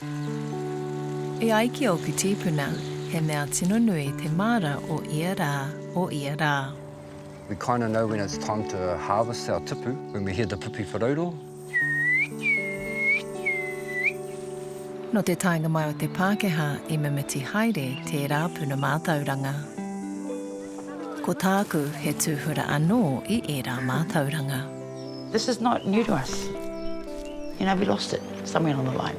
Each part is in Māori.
E aiki o ki tīpuna, he mea tino nui te māra o ia rā. We kind of know when it's time to harvest our tipu, when we hear the pipi wharauro. No te tainga mai o te Pākehā I mimiti haere te rāpuna mātauranga. Ko tāku he tūhura anō I e rā mātauranga. This is not new to us. You know, we lost it somewhere along the line.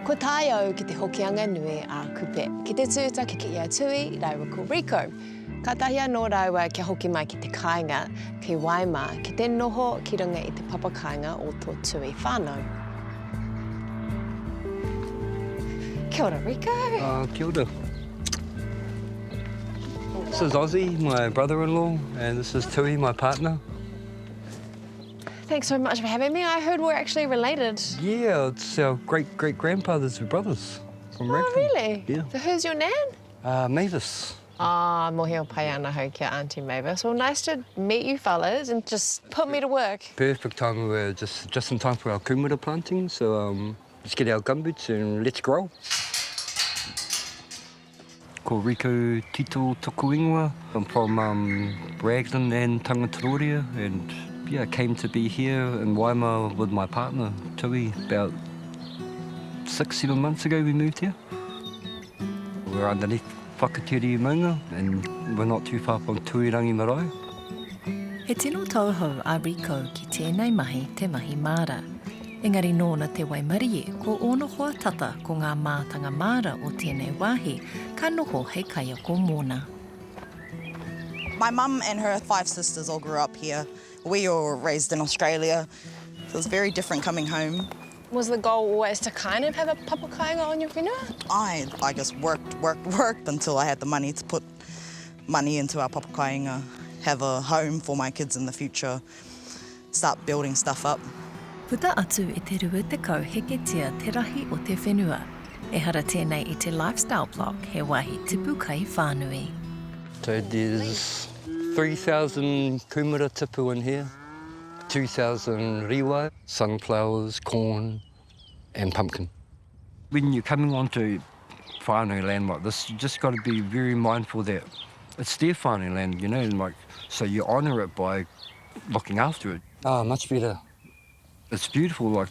Ko tāiau ki te hokianga nui a kupe. Ki te tūta ki ia tui, raiwa ko Ricco. Ka tahia nō raiwa kia hoki mai ki te kāinga, ki Waima, ki te noho ki runga I te papakainga o tō tui whānau. Kia ora, Ricco. Kia ora. This is Ozzy, my brother-in-law, and this is Tui, my partner. Thanks so much for having me. I heard we're actually related. Yeah, it's our great-great-grandfathers were brothers from Ricco. Oh, really? Yeah. So who's your nan? Mavis. Ah, mohi o pai ana hau kia Auntie Mavis. Well, nice to meet you fellas and just put me to work. Perfect time. We're just in time for our Kūmara planting, so let's get our gumboots and let's grow. Ko Ricco Tito toku ingoa. I'm from Raglan and Tangataroria, and yeah, I came to be here in Waima with my partner, Tui, about 6-7 months ago we moved here. We're underneath Whakatiri Maunga, and we're not too far from Tuirangi Marae. He tino tauhou a Ricco ki tēnei mahi te mahi māra. Engari nōna te waimarie, ko ono hoa tata ko ngā mātanga māra o tēnei wāhi, ka noho hei kaia ko mōna. My mum and her 5 sisters all grew up here. We all were raised in Australia, so it was very different coming home. Was the goal always to kind of have a papakainga on your whenua? I just worked until I had the money to put money into our papakainga, have a home for my kids in the future, start building stuff up. Puta atu I te rua te kau heketia te rahi o te whenua. E hara tēnei I te lifestyle block he wahi tipu kai whānui. So there's 3,000 Kūmara tipu in here, 2,000 riwa, sunflowers, corn and pumpkin. When you're coming onto whānau land like this, you just got to be very mindful that it's their whānau land, you know, and like, so you honour it by looking after it. Oh, much better. It's beautiful, like,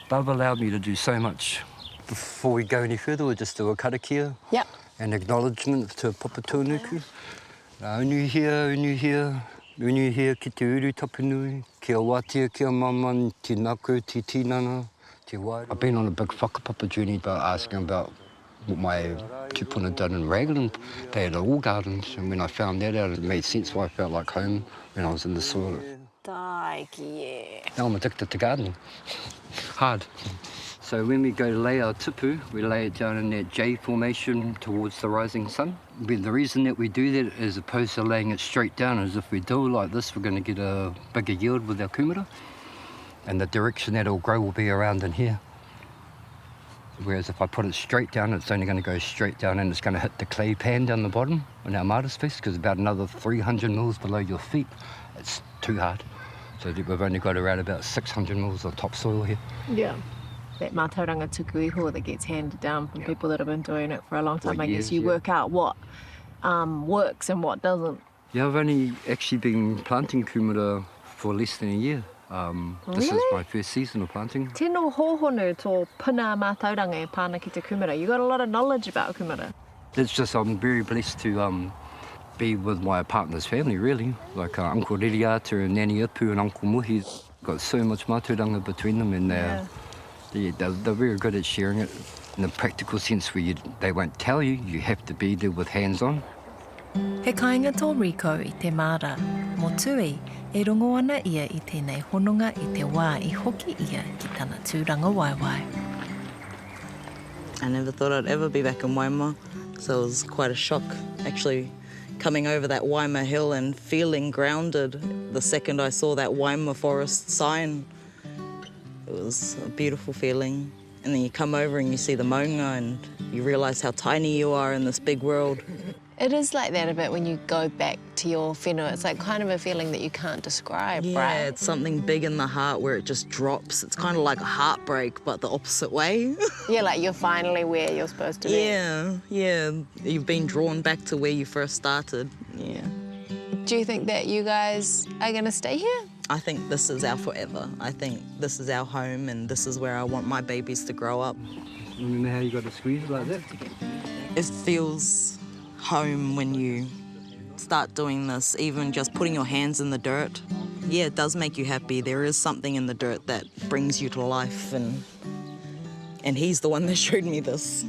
they've allowed me to do so much. Before we go any further, we'll just do a karakia. Yep. An acknowledgement to Papa Tūnuku. Unu hia ki te uru tapunui, kia wātia, kia maman, te naku, te tinana, te wai. I've been on a big whakapapa journey about asking about what my tupuna done in Raglan. They had all gardens, and when I found that out, it made sense why I felt like home when I was in the soil. Taiki, Now I'm addicted to gardening. Hard. So when we go to lay our tipu, we lay it down in that J formation towards the rising sun. The reason that we do that as opposed to laying it straight down is if we do it like this, we're going to get a bigger yield with our Kūmara. And the direction that it'll grow will be around in here. Whereas if I put it straight down, it's only going to go straight down and it's going to hit the clay pan down the bottom on our martyrs piece, because about another 300 mils below your feet, it's too hard. So we've only got around about 600 mils of topsoil here. yeah. That mātauranga tuku iho that gets handed down from people that have been doing it for a long time. For I years, guess you work out what works and what doesn't. Yeah, I've only actually been planting Kūmara for less than a year. This is Really? my first season of planting. Tēnō hōhonu tō puna mātauranga e pāna ki te Kūmara. You got a lot of knowledge about Kūmara. It's just I'm very blessed to be with my partner's family, really. Like Uncle Ririata and Nani Ipu and Uncle Muhi. Got so much mātauranga between them, and they're very good at sharing it in the practical sense where they won't tell you, you have to be there with hands-on. He kāinga tō Ricco I te māra. Mō tui, e rongo ana ia I tēnei hononga I te wā I hoki ia ki tana tūranga waiwai. I never thought I'd ever be back in Waima, so it was quite a shock actually coming over that Waima hill and feeling grounded the second I saw that Waima forest sign. It was a beautiful feeling. And then you come over and you see the maunga and you realise how tiny you are in this big world. It is like that a bit when you go back to your whenua. It's like kind of a feeling that you can't describe, Yeah, right? it's something big in the heart where it just drops. It's kind of like a heartbreak, but the opposite way. Yeah, like you're finally where you're supposed to be. Yeah. You've been drawn back to where you first started. Yeah. Do you think that you guys are going to stay here? I think this is our forever. I think this is our home and this is where I want my babies to grow up. Remember how you got to squeeze like that? It feels home when you start doing this, even just putting your hands in the dirt. Yeah, it does make you happy. There is something in the dirt that brings you to life, and he's the one that showed me this.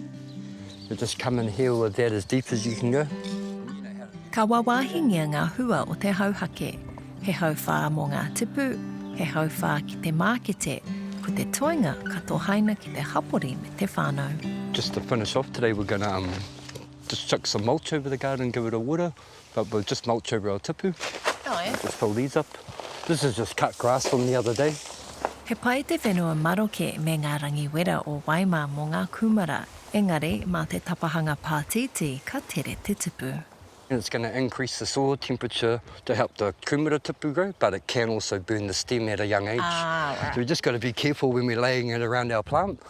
You just come in here with that as deep as you can go. Ka wawahingia ngā hua o te hauhake. He hauwha mō ngā tipu, he hauwha ki te mākete, ko te toinga ka tōhaina ki te hapori me te whānau. Just to finish off today, we're going to just chuck some mulch over the garden and give it a water, but we'll just mulch over our tipu. Oh, yeah. Just fill these up. This is just cut grass from the other day. He pai te whenua maroke me ngā rangiwera o Waima mō ngā Kūmara. Engari, mā te tapahanga pātiti ka tere te tipu. And it's going to increase the soil temperature to help the Kūmara tipu grow, but it can also burn the stem at a young age. Ah, right. So we just got to be careful when we're laying it around our plant.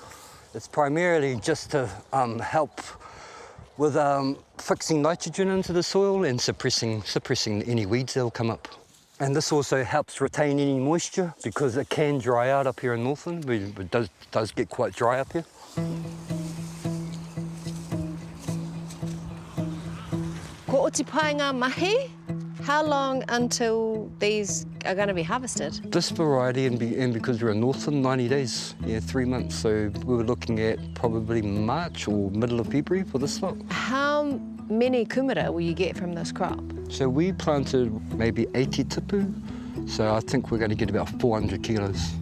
It's primarily just to help with fixing nitrogen into the soil and suppressing any weeds that will come up. And this also helps retain any moisture because it can dry out up here in Northland. It does get quite dry up here. Ko oti pai ngā mahi? How long until these are going to be harvested? This variety, and because we're in Northland, 90 days, 3 months. So we were looking at probably March or middle of February for this lot. How many kumara will you get from this crop? So we planted maybe 80 tipu. So I think we're going to get about 400 kilos.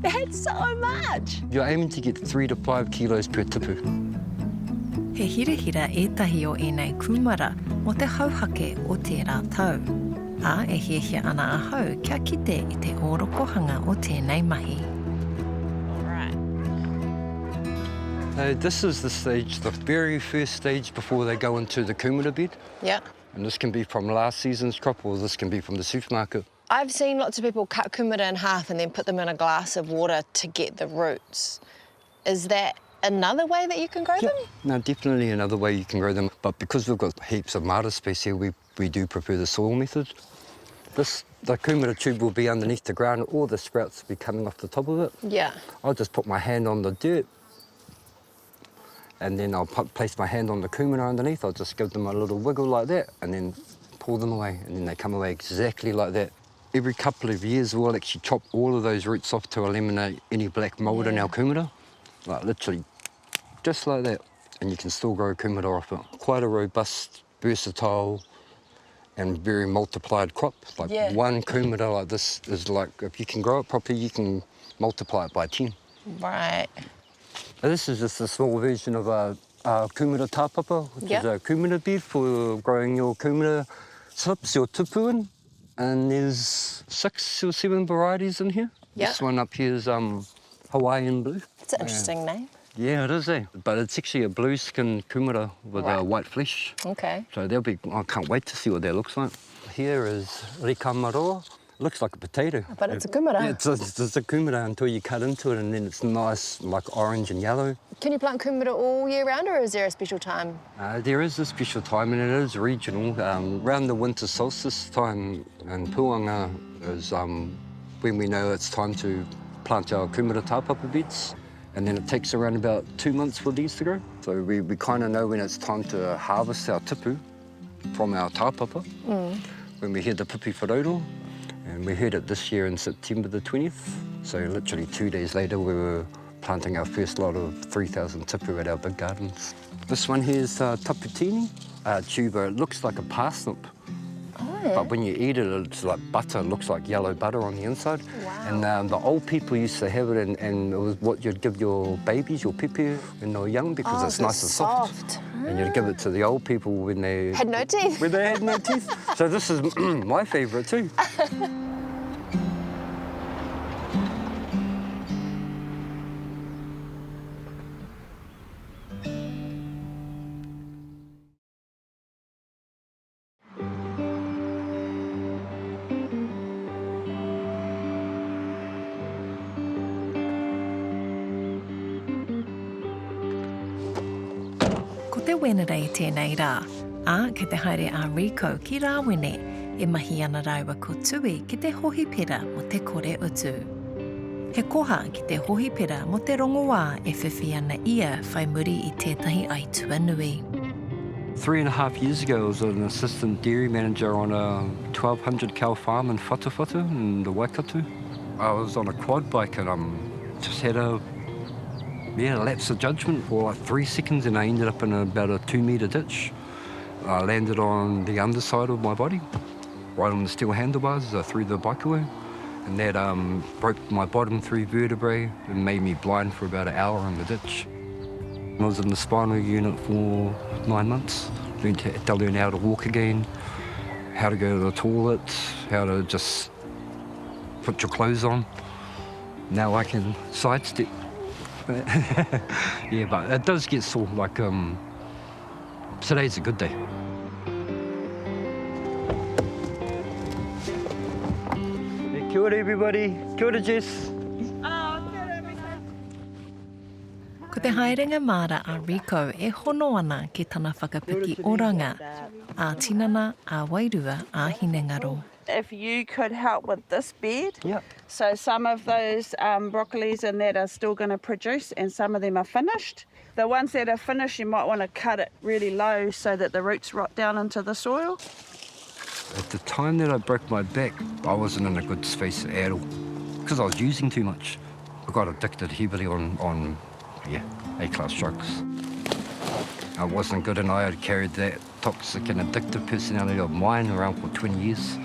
That's so much! You're aiming to get 3 to 5 kilos per tipu. He hirahira ētahi o ēnei Kūmara mo te hauhake o te rātau. A e hiehia ana ahau kia kite I te orokohanga o tēnei mahi. This is the stage, the very first stage before they go into the Kūmara bed. Yeah. And this can be from last season's crop or this can be from the supermarket. I've seen lots of people cut kumara in half and then put them in a glass of water to get the roots. Is that another way that you can grow them? No, definitely another way you can grow them. But because we've got heaps of mara space here, we do prefer the soil method. The Kūmara tube will be underneath the ground, all the sprouts will be coming off the top of it. Yeah. I'll just put my hand on the dirt and then I'll place my hand on the Kūmara underneath. I'll just give them a little wiggle like that and then pull them away, and then they come away exactly like that. Every couple of years we'll actually chop all of those roots off to eliminate any black mould in our Kūmara. Like literally just like that, and you can still grow Kūmara off it. Quite a robust, versatile and very multiplied crop. Like one Kūmara like this is like, if you can grow it properly, you can multiply it by 10. Right. This is just a small version of a Kūmara tāpapa, which is a Kūmara bed for growing your Kūmara slips, your tipu in. And there's 6 or 7 varieties in here. This one up here is Hawaiian blue. It's an interesting name. Yeah, it is, eh? But it's actually a blue skin Kūmara with white flesh. Okay. So I can't wait to see what that looks like. Here is Ricco. Looks like a potato. But it's a kumara. Yeah, it's a Kūmara until you cut into it, and then it's nice, like orange and yellow. Can you plant kumara all year round, or is there a special time? There is a special time, and it is regional. Around the winter solstice time in Puanga is when we know it's time to plant our Kūmara tāpapa beds. And then it takes around about 2 months for these to grow. So we kind of know when it's time to harvest our tipu from our tāpapa. When we hear the pipi wharauro. And we heard it this year in September the 20th. So literally 2 days later, we were planting our first lot of 3,000 tipu at our big gardens. This one here is taputini tuber. It looks like a parsnip. But when you eat it, it's like butter. It looks like yellow butter on the inside. Wow. And the old people used to have it, and it was what you'd give your babies, your pepe, when they were young, because it's nice and soft. And you'd give it to the old people when they... Had no teeth. When they had no teeth. So this is my favourite too. Te wenere I tēnei rā, ke te haere a Ricco ki rāwene e mahi ana raiwa ko tui ki te hohi pera mo te kore utu. He koha ki te hohi pera mo te rongoā e whiwhi ana ia whai muri I tētahi aitua nui. 3.5 years ago, I was an assistant dairy manager on a 1,200 cow farm in Whatawhata in the Waikato. I was on a quad bike and just had a lapse of judgment for like 3 seconds and I ended up in about a 2-metre ditch. I landed on the underside of my body, right on the steel handlebars as I threw the bike away. And that broke my bottom 3 vertebrae and made me blind for about an hour in the ditch. I was in the spinal unit for 9 months. Had to learn how to walk again, how to go to the toilet, how to just put your clothes on. Now I can sidestep. Yeah, but it does get sore, like today's a good day. Hey, kia ora everybody, kia ora Jess. Ko te haerenga māra a Ricco e hono ana ki tana whakapiki oranga, a tinana, a wairua, a hinengaro. If you could help with this bed. Yep. So some of those broccolis and that are still going to produce and some of them are finished. The ones that are finished, you might want to cut it really low so that the roots rot down into the soil. At the time that I broke my back, I wasn't in a good space at all because I was using too much. I got addicted heavily on A-class drugs. I wasn't good and I had carried that toxic and addictive personality of mine around for 20 years.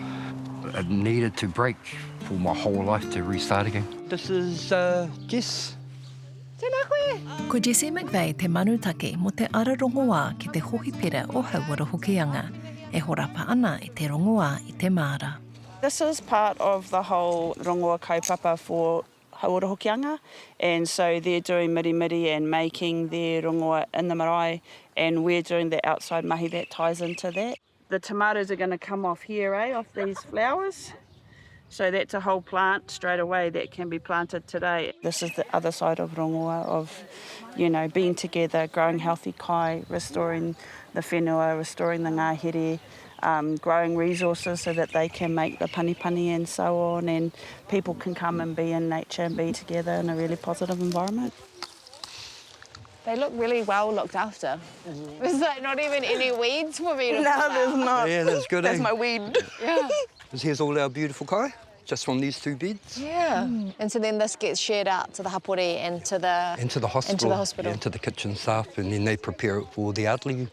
It needed to break for my whole life to restart again. This is Jess. Ko Jesse McVeigh te manutake mo te ararongoā ki te hohi pera o Hauara Hokianga, e horapa ana I te rongoā I te māra. This is part of the whole rongoa kaupapa for Hauara Hokianga, and so they're doing miri and making their rongoa in the marae, and we're doing the outside mahi that ties into that. The tomatoes are going to come off here, off these flowers. So that's a whole plant straight away that can be planted today. This is the other side of rongoa of, being together, growing healthy kai, restoring the whenua, restoring the ngahere, growing resources so that they can make the panipani and so on, and people can come and be in nature and be together in a really positive environment. They look really well looked after. There's like not even any weeds for me to pull out. there's not. Yeah, that's good. That's my weed. Yeah. Here's all our beautiful kai, just from these 2 beds. Yeah. And so then this gets shared out to the hapori and to the... Into the hospital. Into the hospital. Yeah, into the kitchen staff, and then they prepare it for the elderly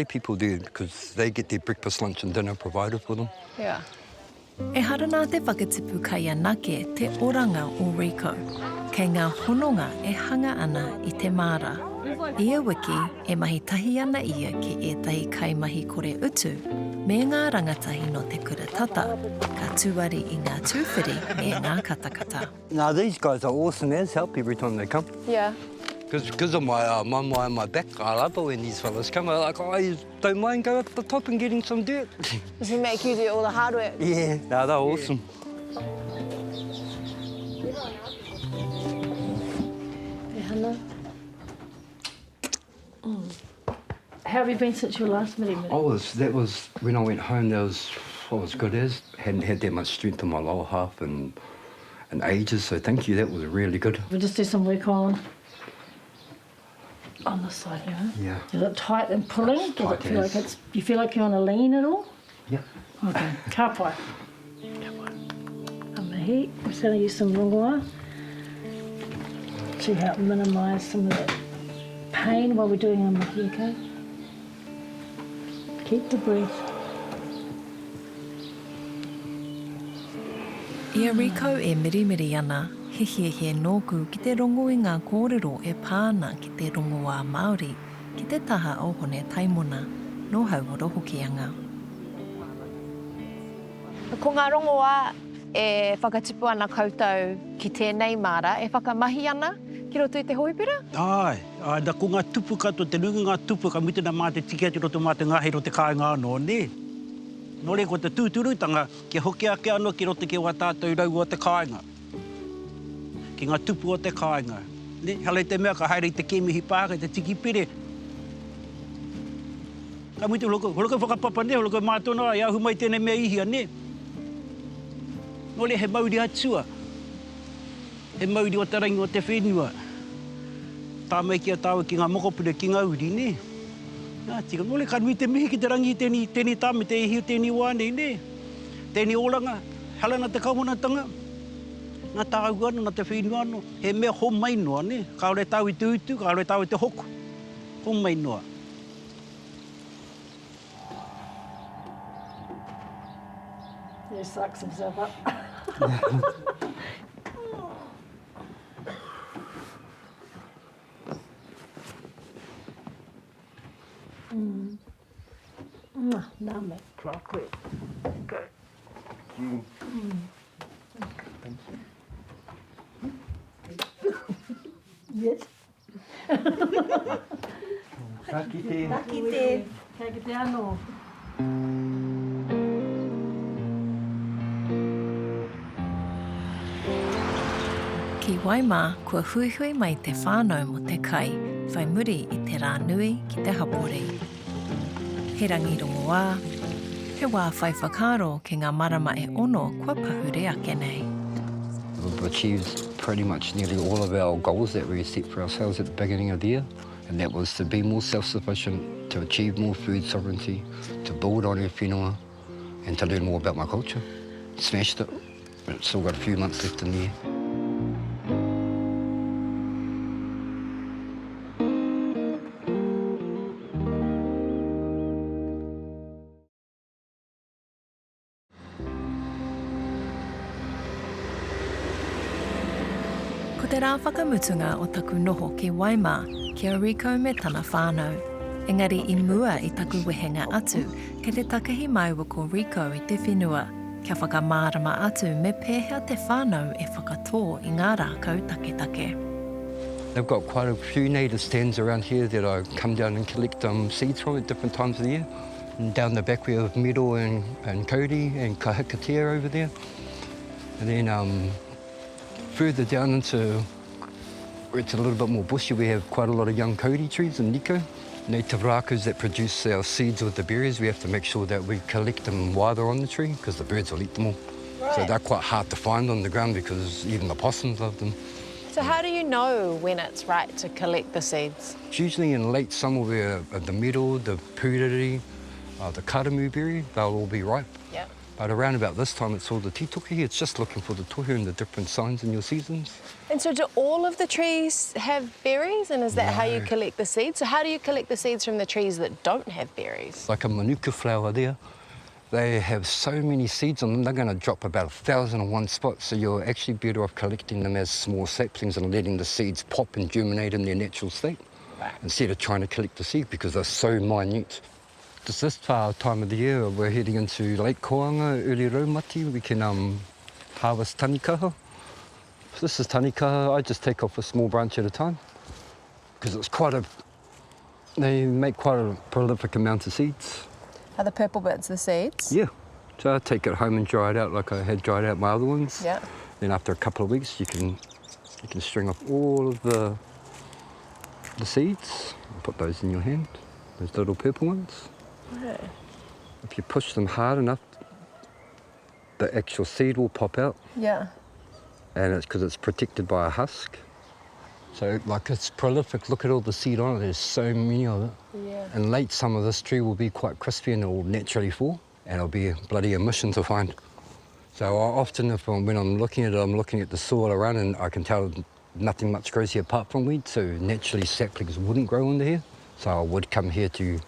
people there because they get their breakfast, lunch and dinner provided for them. Yeah. E harana te whakatipu kai anake te oranga o Ricco, kei ngā hononga e hanga ana I te māra. Ia wiki e mahi tahi ana ia ki e tahi kai mahi kore utu, me ngā rangatahi no te kura tata, ka tuari I ngā tūwhiri e ngā katakata. Now these guys are awesome. There's help every time they come. Yeah. Because of my mama and my back, I love it when these fellas come. I'm like, I don't mind going up the top and getting some dirt. Does he make you do all the hard work? Yeah, no, they're awesome. How have you been since your last miri? That was when I went home. I was good as. Hadn't had that much strength in my lower half and ages. So thank you. That was really good. We'll just do some work on this side, Yeah. Is it tight and pulling? Does it feel like Tight as. you feel like you're on a lean at all? Yeah. Okay. Ka pai. Amahi. I'm just going to use some rongoa to help minimise some of that pain while we're doing our mahi, okay? Keep the breath. Ia Ricco e mirimiri ana, he nōku ki te rongo I ngā kōrero e pāna ki te rongoā Māori, ki te taha o hone taimona no hauoro hokianga. Ko ngā rongoa e whakatipu ana koutou ki tēnei māra, e whakamahi ana ki roto i te hoipira? Ai, da ko ngā tupu kato, te nunga ngā tupu ka mitena mā te tiki ati roto mā te ngahi ro te kāinga anō, ne? Nō re ko te tūturutanga, ke hoki ake anō ki roto ki wā tātou rau o te kāinga. Ki ngā tupu o te kāinga. Ne? Halei te mea ka haere i te kemihi pāka, te tiki pere. Ka mite holoko whakapapa ne, holoko mātona, i ahu mai tēnei mea ihia, ne? Nō re he mauri atua. He mauri o tarangi o te whenua. Tā mai kia tāua ki ngā mokopure ki ngauri, ne? Nā tika, nō le ka nui te mihi ki te rangi tēnei tāme, te ihi o tēnei wānei, ne? Tēnei oranga, halana te kaumonatanga. Ngā tāu ana, ngā te whenua ano. He mea ho mai noa, ne? Ka ore tāu i te utu, ka ore tāu i te hoku. Ho mai noa. He sucks himself up. Now make quick. Go. Yes. Ka kite. Ka kite. Ka kite anō. Ki Waima, kua huihui mai te whānau mo te kai, whai muri i te rā nui ki te hapori. He rangi rongoā, he wā whai whakaro ki ngā marama e ono kua pahure ake nei. We've achieved pretty much nearly all of our goals that we set for ourselves at the beginning of the year, and that was to be more self-sufficient, to achieve more food sovereignty, to build on our whenua, and to learn more about my culture. Smashed it, but it's still got a few months left in the year. Ko te rā whakamutunga o taku noho ki Waima, kia Ricco me tana whānau. Engari I mua I taku wehenga atu, ke te takahi maiwa ko Ricco I te whenua, kia whakamārama atu me pēhea te whānau e whakatō I ngā rākau take. They've got quite a few native stands around here that I come down and collect seeds from at different times of the year. And down the back we have Miro and Cody and Kahikatea over there. And then further down into where it's a little bit more bushy, we have quite a lot of young Cody trees and Nico. Native rākus that produce our seeds with the berries, we have to make sure that we collect them while they're on the tree because the birds will eat them all. Right. So they're quite hard to find on the ground because even the possums love them. So how do you know when it's right to collect the seeds? It's usually in late summer where the miro, the puriri, the karamu berry, they'll all be ripe. Yep. But around about this time, it's all the titoki. It's just looking for the tohu and the different signs in your seasons. And so do all of the trees have berries, and is that how you collect the seeds? So how do you collect the seeds from the trees that don't have berries? Like a manuka flower there, they have so many seeds on them, they're going to drop about 1,000 in one spot. So you're actually better off collecting them as small saplings and letting the seeds pop and germinate in their natural state, instead of trying to collect the seed because they're so minute. Just this time of the year, we're heading into Lake Koanga, early raumati. We can harvest tanikaha. This is tanikaha. I just take off a small branch at a time because it's they make quite a prolific amount of seeds. Are the purple bits the seeds? Yeah. So I take it home and dry it out like I had dried out my other ones. Yeah. Then after a couple of weeks, you can string off all of the seeds and put those in your hand, those little purple ones. Right. If you push them hard enough, the actual seed will pop out. Yeah. And it's because it's protected by a husk. So like it's prolific. Look at all the seed on it. There's so many of it. Yeah. In late summer, this tree will be quite crispy and it will naturally fall. And it'll be bloody a mission to find. So often when I'm looking at it, I'm looking at the soil around and I can tell nothing much grows here apart from weeds. So naturally saplings wouldn't grow under here. So I would come here to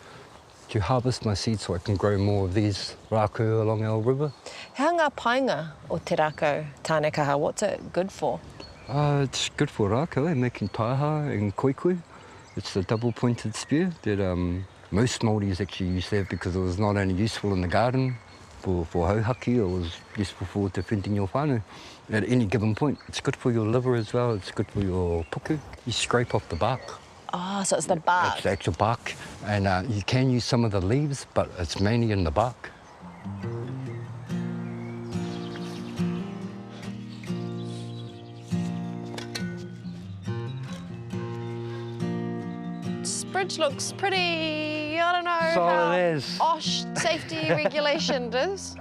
harvest my seeds so I can grow more of these rākau along our river. How ngā painga o te rākau tānekaha, what's it good for? It's good for rākau, making taiha and koikoi. It's the double-pointed spear that most Māoris actually used to have because it was not only useful in the garden for hauhaki, it was useful for defending your whānau at any given point. It's good for your liver as well, it's good for your puku. You scrape off the bark. Oh, so it's the bark. It's the actual bark. And you can use some of the leaves, but it's mainly in the bark. This bridge looks pretty, I don't know, Solid as. OSH safety regulation does.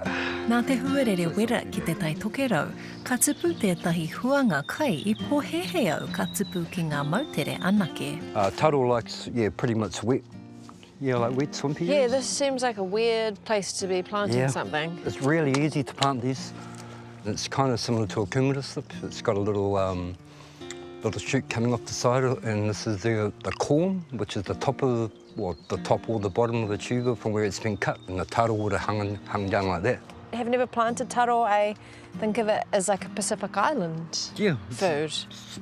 Nā te huarere wera ki te tai tokerau, ka tupu tētahi huanga kai I pōhehe au ka tupu ki ngā mautere anake. Taro likes, pretty much wet. Yeah, like wet swampy. Yeah, this seems like a weird place to be planting something. It's really easy to plant these. It's kind of similar to a Kūmara slip. It's got a little shoot coming off the side, and this is the corm, which is the top of the top or the bottom of the tuber from where it's been cut, and the taro would have hung down like that. Have never planted taro. I think of it as like a Pacific Island food.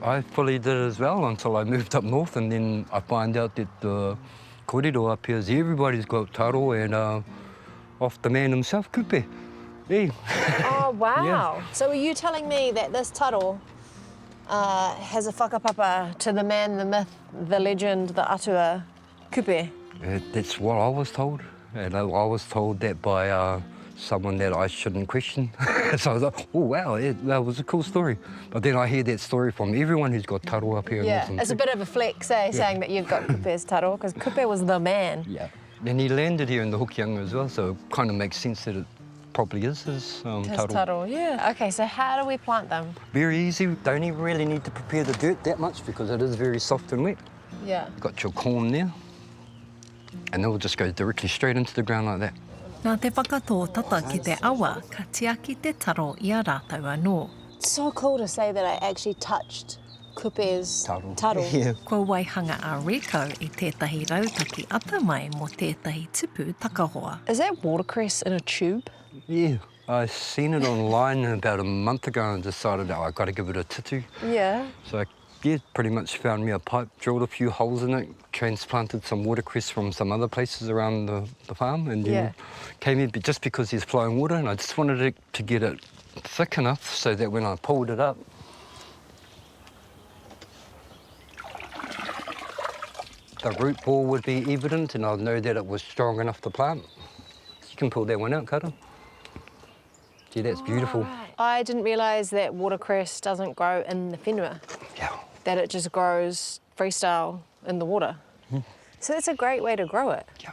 I fully did as well until I moved up north, and then I find out that the kōrero up here is everybody's got taro, and off the man himself, Kupe. Hey. Oh, wow. Yeah. So are you telling me that this taro has a whakapapa to the man, the myth, the legend, the atua, Kupe? That's what I was told, and I was told that by someone that I shouldn't question. So I was like, oh wow, that was a cool story. But then I hear that story from everyone who's got taro up here. Yeah, it's a bit of a flex, saying that you've got Kupe's taro, because Kupe was the man. Yeah, and he landed here in the Hokianga as well, so it kind of makes sense that it probably is his taro. Taro, yeah. Okay, so how do we plant them? Very easy. Don't even really need to prepare the dirt that much because it is very soft and wet. Yeah. Got your corm there, and they'll just go directly straight into the ground like that. Nā te whakatō tata ki te awa, ka tiaki te taro I a rātau anō. It's so cool to say that I actually touched Kupe's taro. Yeah. Kua waihanga a Ricco I tētahi rautaki ata mai mō tētahi tupu takahoa. Is that watercress in a tube? Yeah, I seen it online about a month ago and decided that I've got to give it a titu. Yeah. So pretty much found me a pipe, drilled a few holes in it, transplanted some watercress from some other places around the farm, and then came in just because there's flowing water, and I just wanted to get it thick enough so that when I pulled it up, the root ball would be evident and I'd know that it was strong enough to plant. You can pull that one out, Kara. Gee, that's beautiful. Right. I didn't realise that watercress doesn't grow in the whenua. Yeah. That it just grows freestyle in the water. So that's a great way to grow it. Yeah.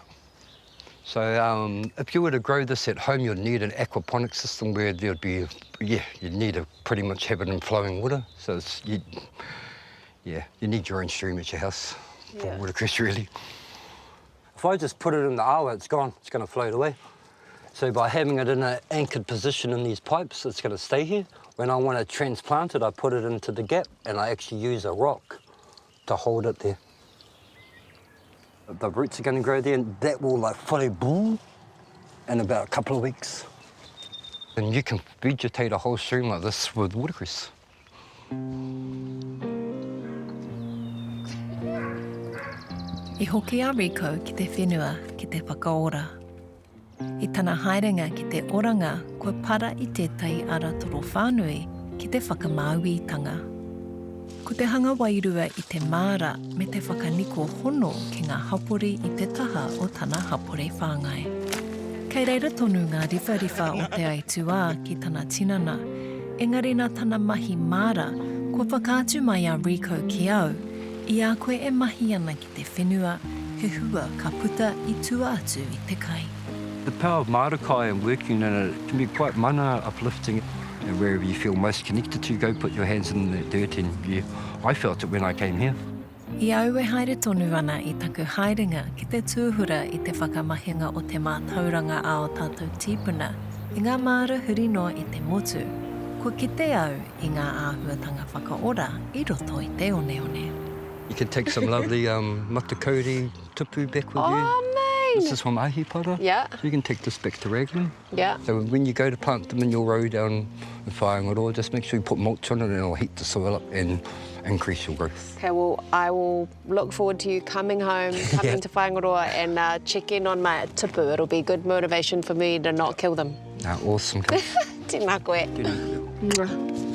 So if you were to grow this at home, you'd need an aquaponic system where there'd be, you'd need to pretty much have it in flowing water. So you need your own stream at your house for watercress, really. If I just put it in the awa, it's gone. It's going to float away. So by having it in an anchored position in these pipes, it's going to stay here. When I want to transplant it, I put it into the gap and I actually use a rock to hold it there. The roots are going to grow there and that will fully bloom in about a couple of weeks. And you can vegetate a whole stream like this with watercress. I hoki a Ricco ki te whenua ki te whakaora. I tana haerenga ki te oranga, kua para I tētai aratoro whānui ki te whakamauitanga. Ko te hanga wairua I te māra me te whakaniko hono ki ngā hapori I te taha o tana hapori whāngai. Kei reira tonu ngā riwhariwha o te aitua ki tana tinana, engari nā tana mahi māra, kua whakaatu mai a Ricco ki au, I a koe e mahi ana ki te whenua, he hua ka puta I tua atu I te kai. The power of marakai and working in it can be quite mana uplifting. And wherever you feel most connected to, go put your hands in the dirt, and I felt it when I came here. I au e haere tonu ana I taku haerenga ki te tūhura I te whakamahinga o te mātauranga a o tātou tīpuna, I ngā māra huri noa I te motu, ko ki te au I ngā āhuatanga whakaora I roto I te one one. You can take some lovely matakori tupu back with you. Oh, This is from ahipara. Yeah. So you can take this back to raglan. Yeah. So when you go to plant them in your row down in Whānau, just make sure you put mulch on it and it'll heat the soil up and increase your growth. Okay, well, I will look forward to you coming home, coming to Whānau and check in on my tupu. It'll be good motivation for me to not kill them. Awesome. Tēnā koe. Tēnā koe. Mwah.